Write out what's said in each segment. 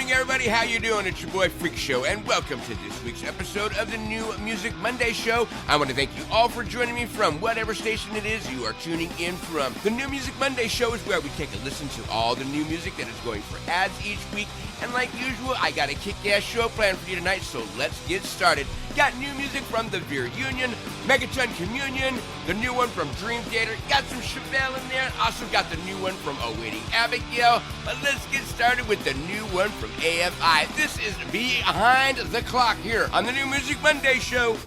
morning, everybody. How you doing? It's your boy Freekshow, and welcome to this week's episode of the New Music Monday Show. I want to thank you all for joining me from whatever station it is you are tuning in from. The New Music Monday Show is where we take a listen to all the new music that is going for ads each week. And like usual, I got a kick-ass show planned for you tonight, so let's get started. Got new music from the Veer Union, Megaton Communion, the new one from Dream Theater, got some CHEVELLE in there, also got the new one from Awaiting Abigail. But let's get started with the new one from AFI. This is Behind the Clock here on the New Music Monday Show.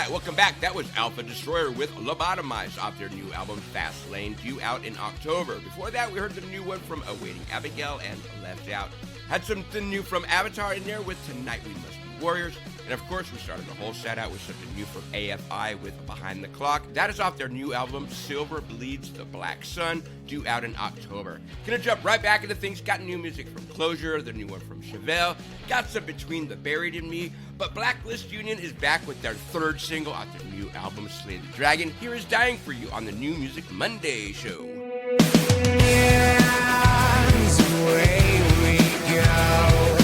right, welcome back. That was Alpha Destroyer with Lobotomized off their new album Fast Lane, due out in October. Before that, we heard the new one from Awaiting Abigail and Left Out. Had something new from Avatar in there with Tonight We Must Be Warriors. And of course, we started the whole set out with something new from AFI with Behind the Clock. That is off their new album, Silver Bleeds the Black Sun, due out in October. Gonna jump right back into things. Got new music from Closure, the new one from CHEVELLE. Got some Between the Buried and Me. But Blacklist Union is back with their third single off their new album, Slay the Dragon. Here is Dying for You on the New Music Monday show. Yes, away we go.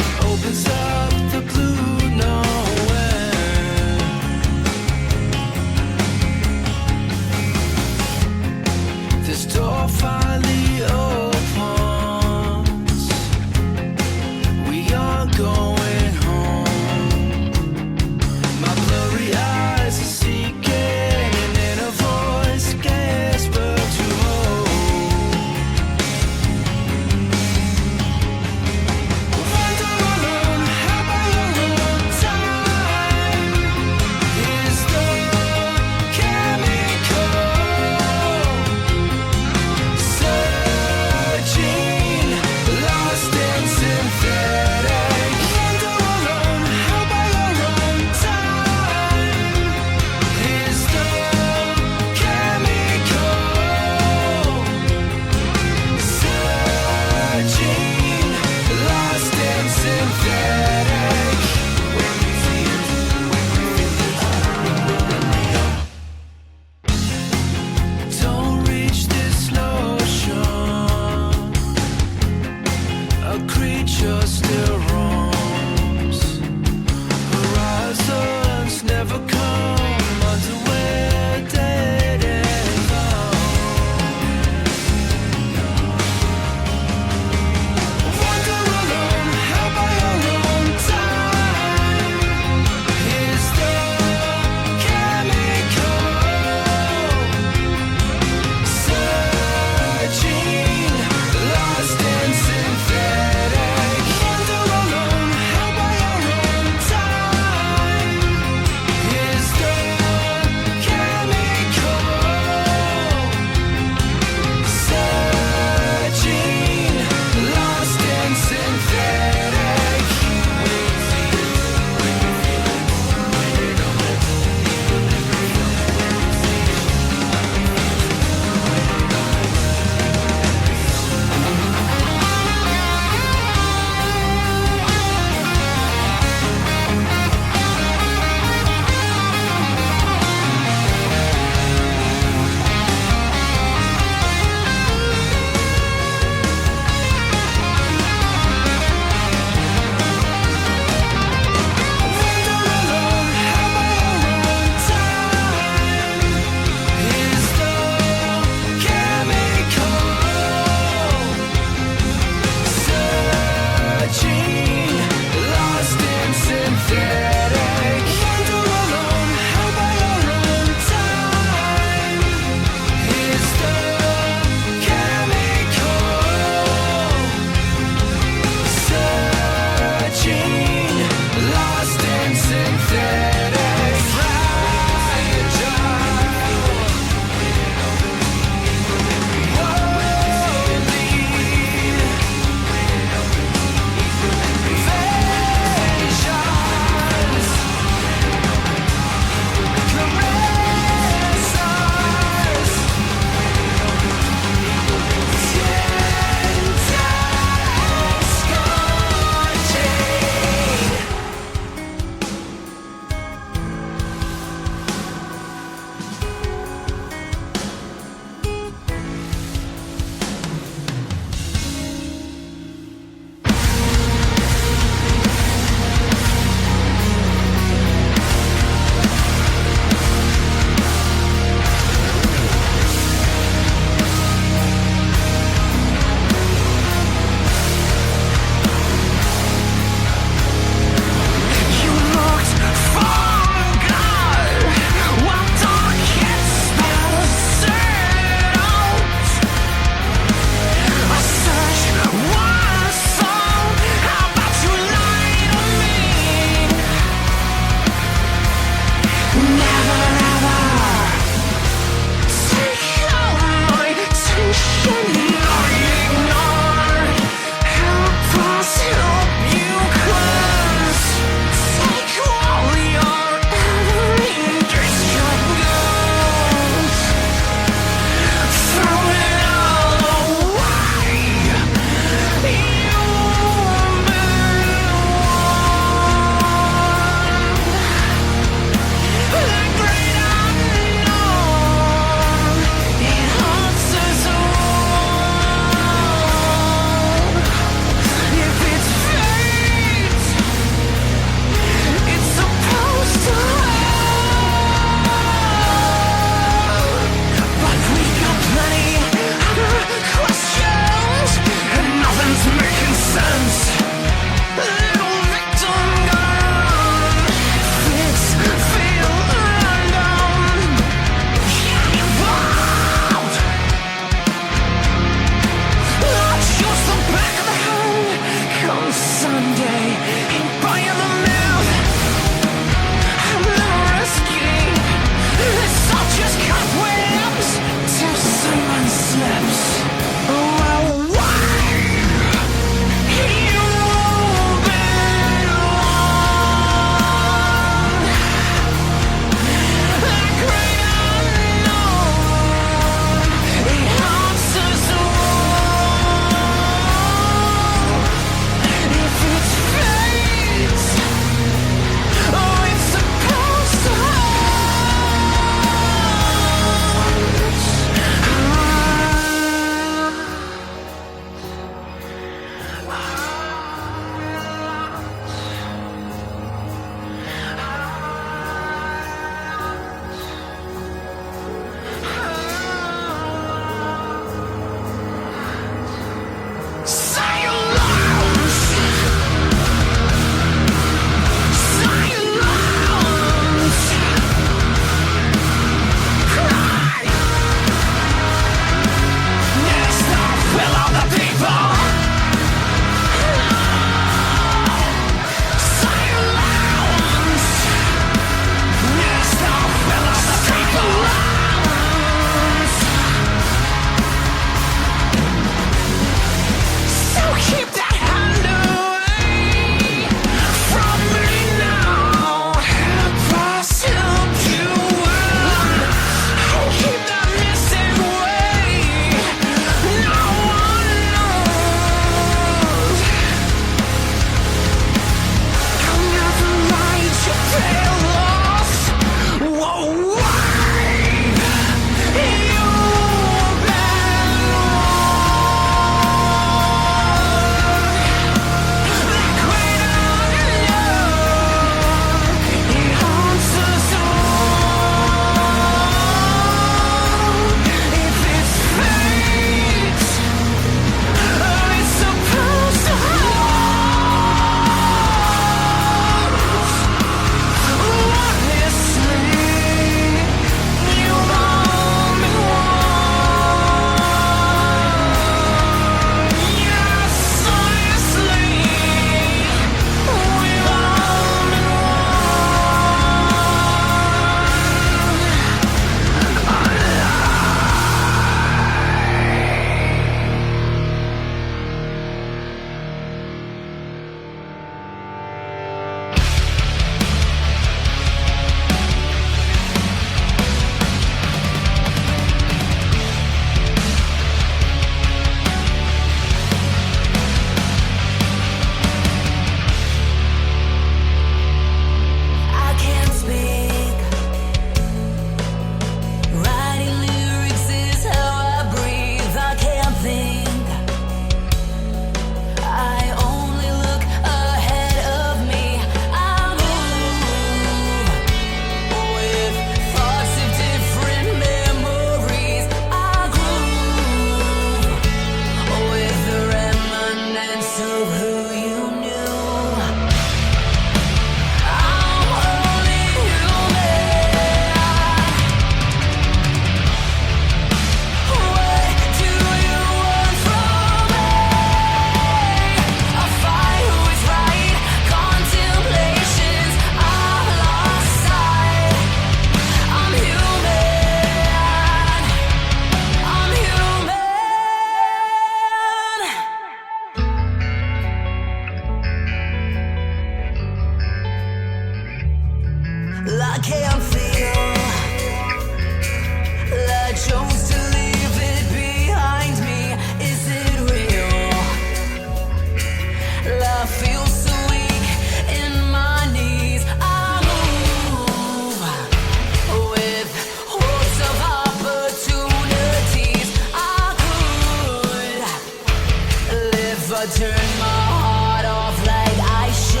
never turn my heart off like I should.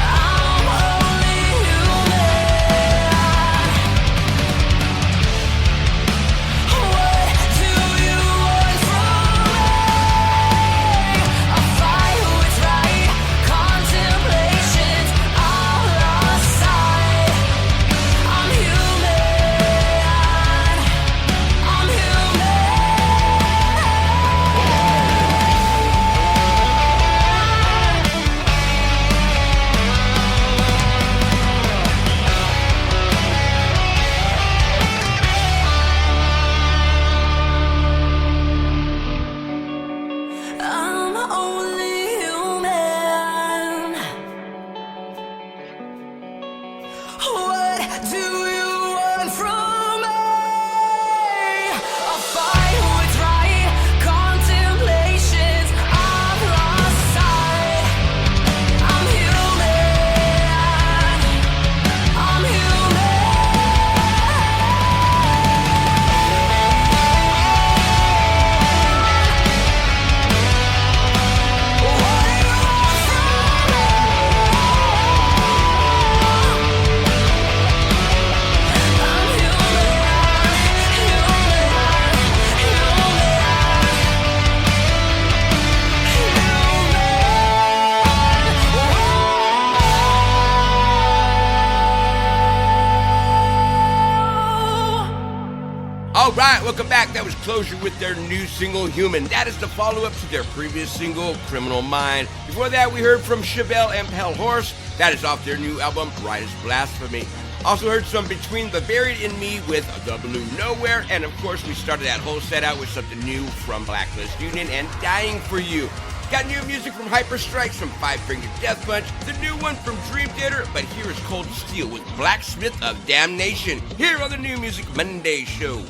I'm only human. What do you want from me? A fight who's right, contemplations all lost sight. I'm human. I'm human. I'm only human. What do you want from me? A fight who's right, contemplations of lost sight. I'm human. I'm All right, welcome back. That was Closure with their new single, Human. That is the follow-up to their previous single, Criminal Mind. Before that, we heard from CHEVELLE and Pale Horse. That is off their new album, Brightest Blasphemy. Also heard some Between the Buried and Me with The Blue Nowhere. And of course, we started that whole set out with something new from Blacklist Union and Dying for You. Got new music from HYPERSTRIKE, from Five Finger Death Punch, the new one from Dream Theater, but here is Cold Steel with BLACKSMITH of Damnation, here on the New Music Monday show.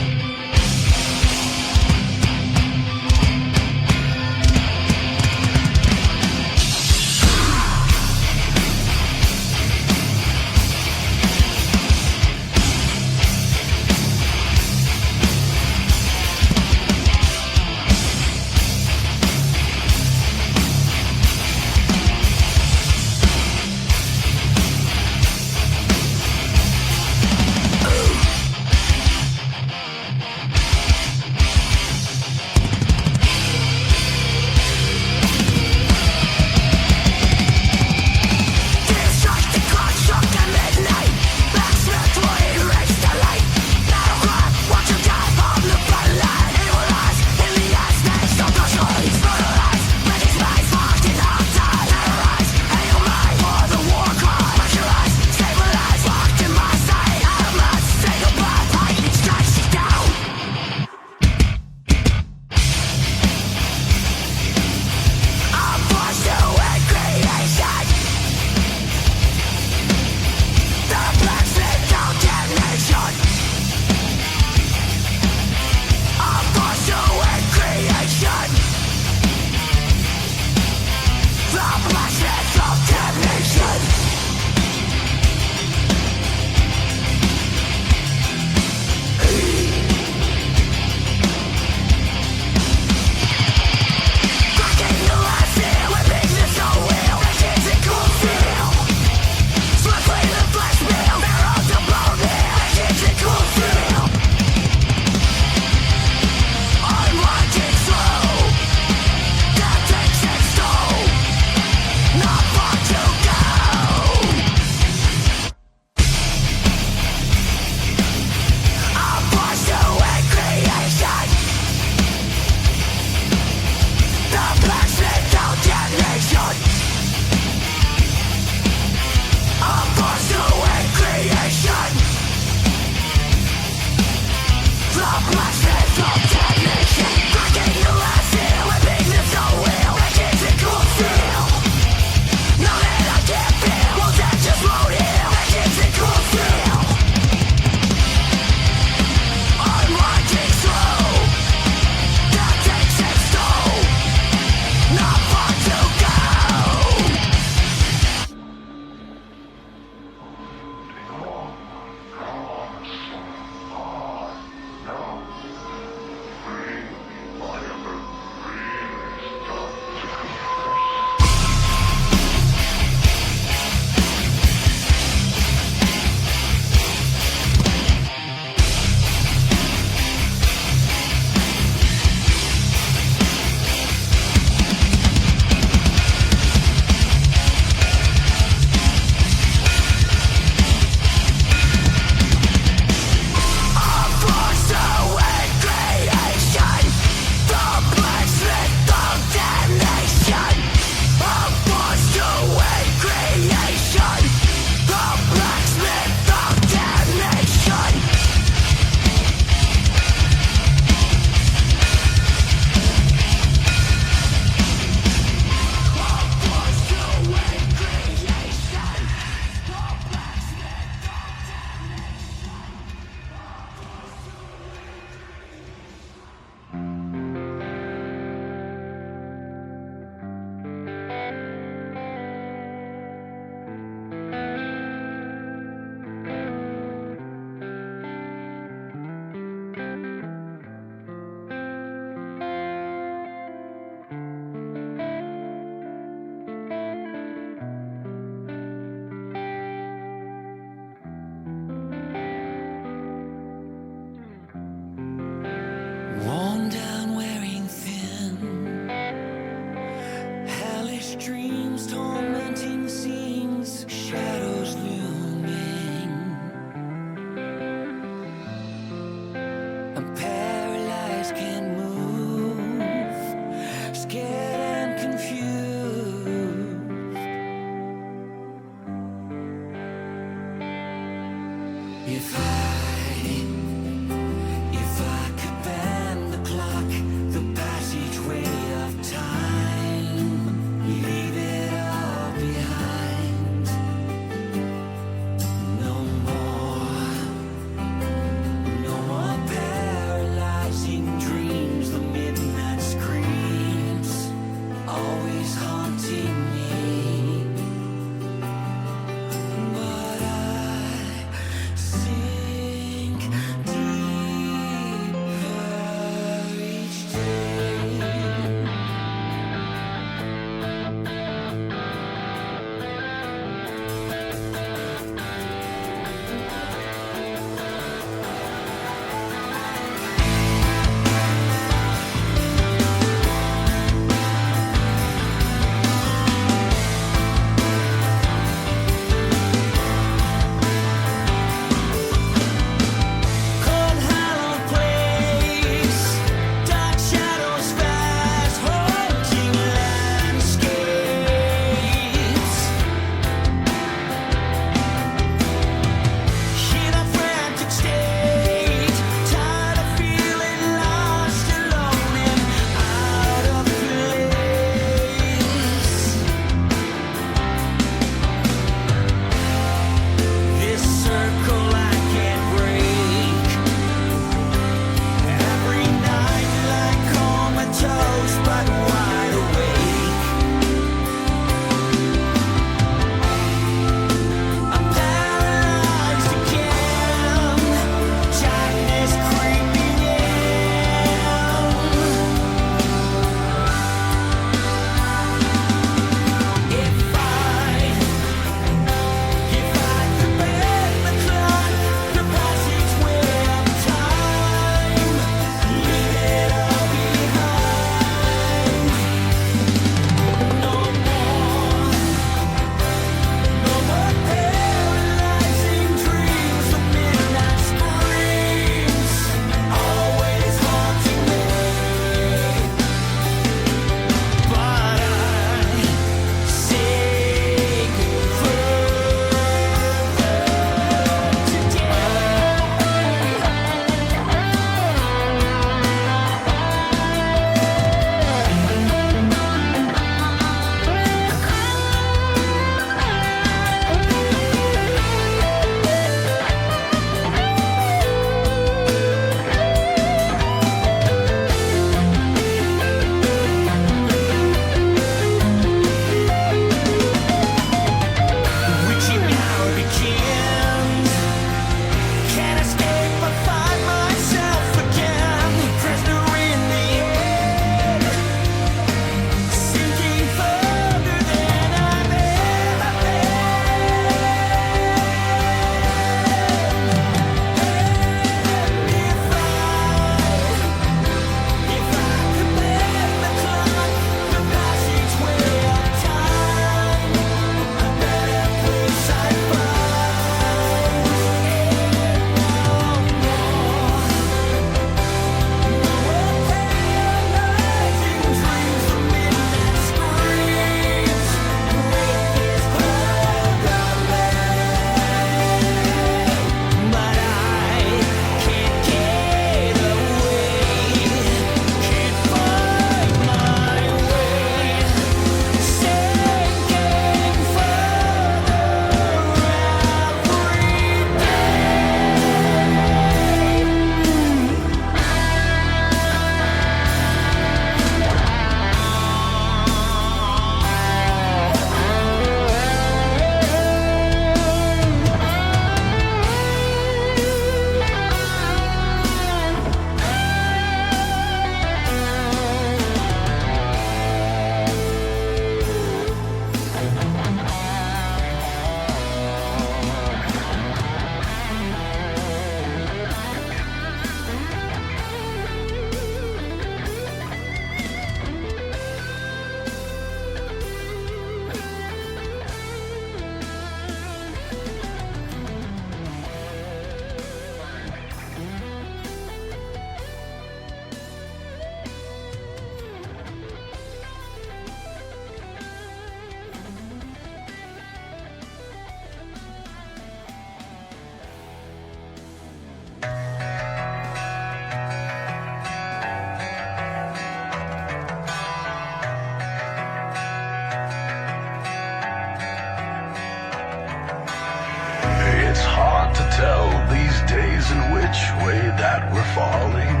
falling.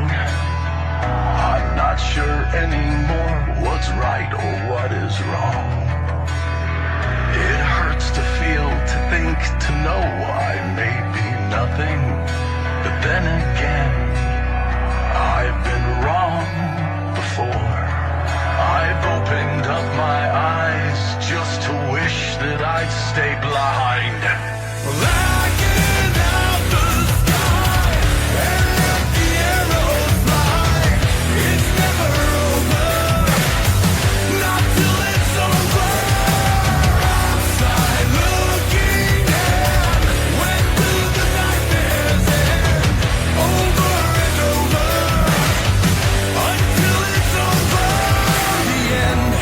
I'm not sure anymore what's right or what is wrong. It hurts to feel, to think, to know I may be nothing. But then again, I've been wrong before. I've opened up my eyes just to wish that I'd stay blind. Looking out the sky and let the arrows fly. It's never over, not till it's over. Outside looking in, when will the nightmares end? Over and over, until it's over. The end.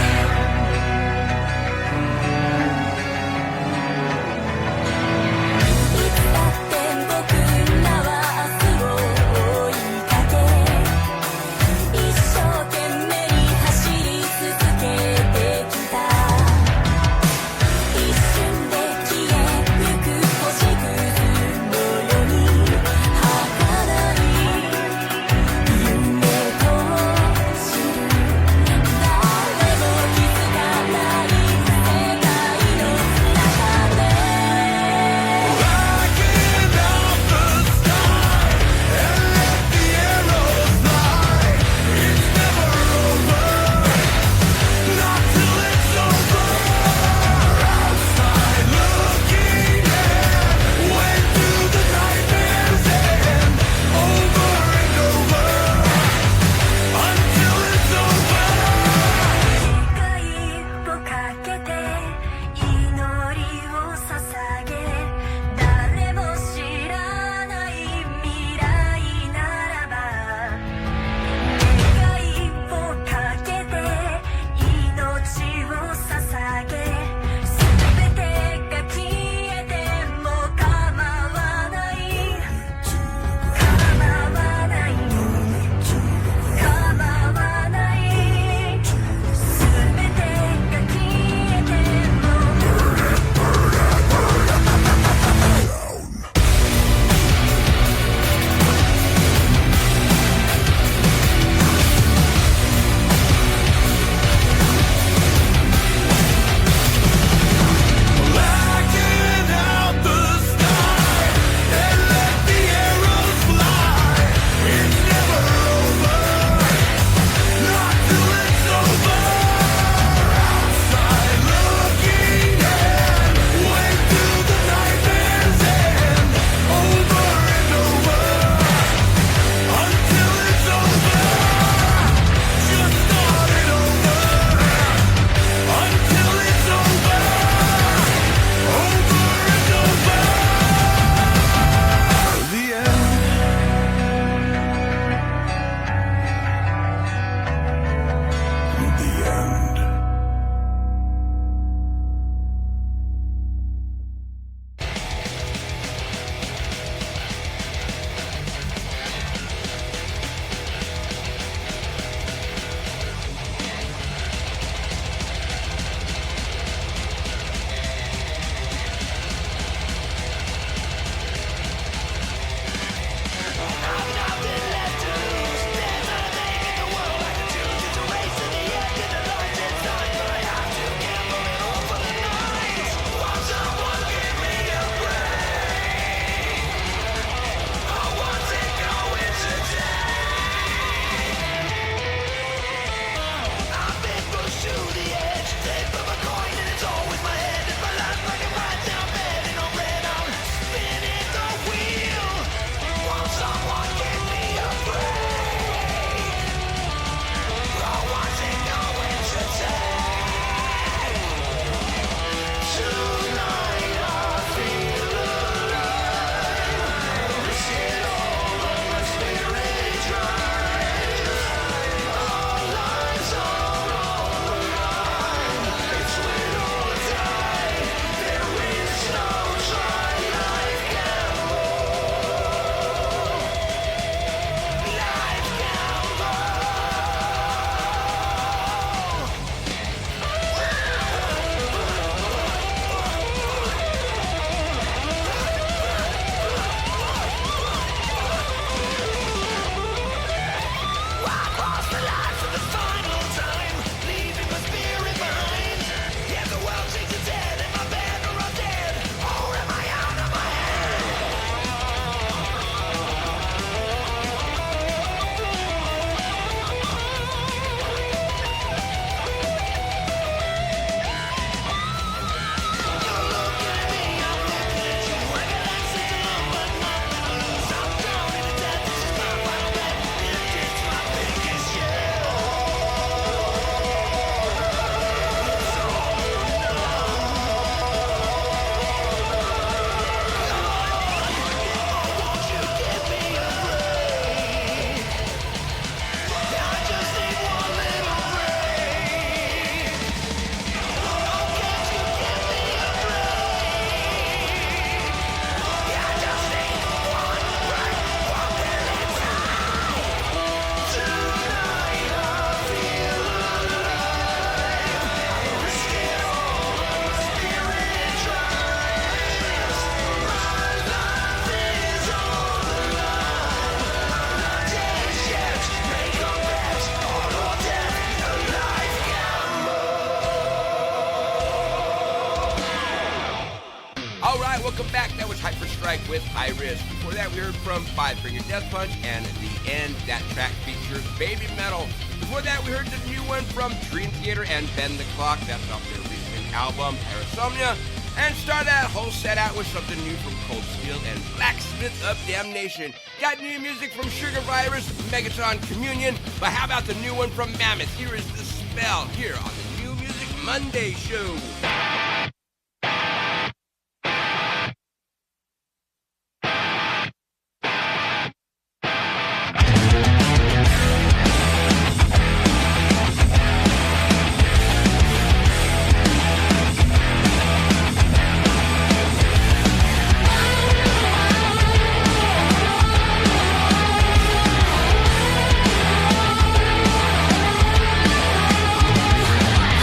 HYPERSTRIKE with High Risk. Before that, we heard from Five Finger Death Punch and The End. That track features Baby Metal. Before that, we heard the new one from Dream Theater and Bend the Clock. That's off their recent album, Parasomnia. And start that whole set out with something new from Cold Steel and BLACKSMITH of Damnation. Got new music from Sugar Virus, Megaton Communion, but how about the new one from Mammoth? Here is The Spell, here on the New Music Monday Show.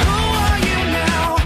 Who are you now?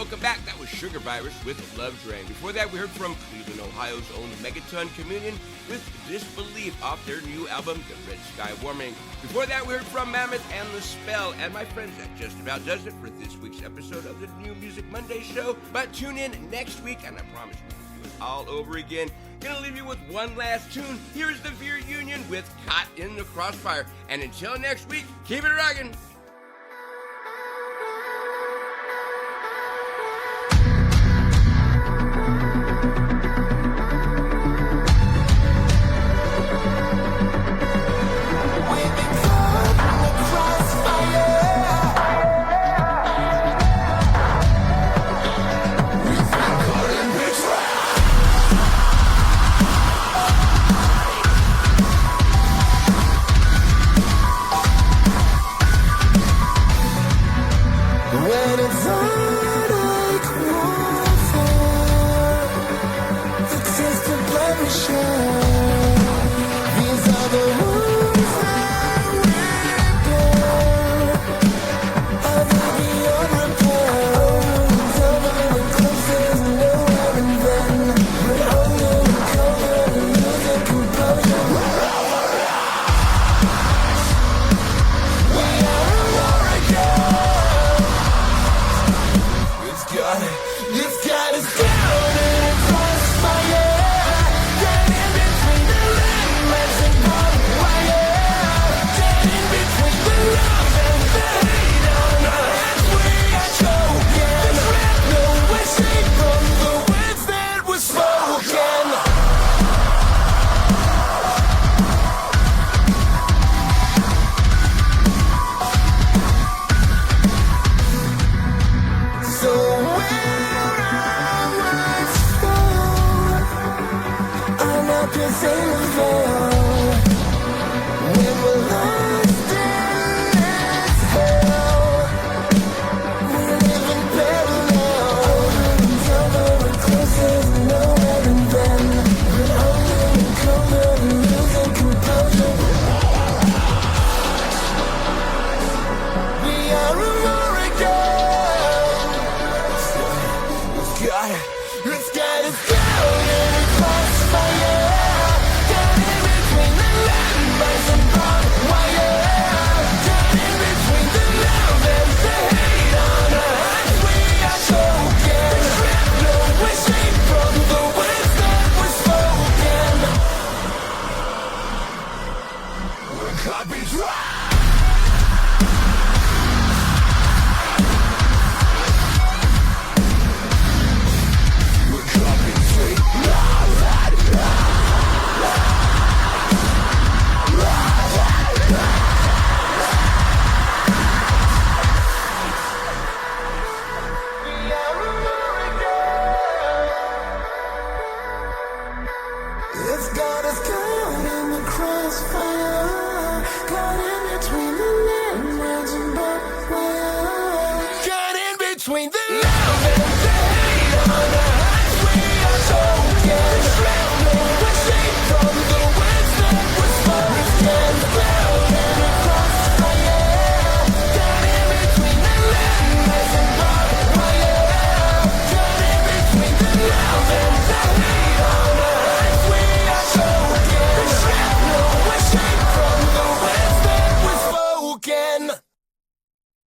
welcome back. That was Sugar Virus with Love Drain. Before that, we heard from Cleveland, Ohio's own Megaton Communion with Disbelief off their new album, The Red Sky Warming. Before that, we heard from Mammoth and The Spell. And my friends, that just about does it for this week's episode of the New Music Monday show. But tune in next week, and I promise we can do it all over again. Gonna leave you with one last tune. Here's the Veer Union with Caught in the Crossfire. And until next week, keep it rockin'. It's got us.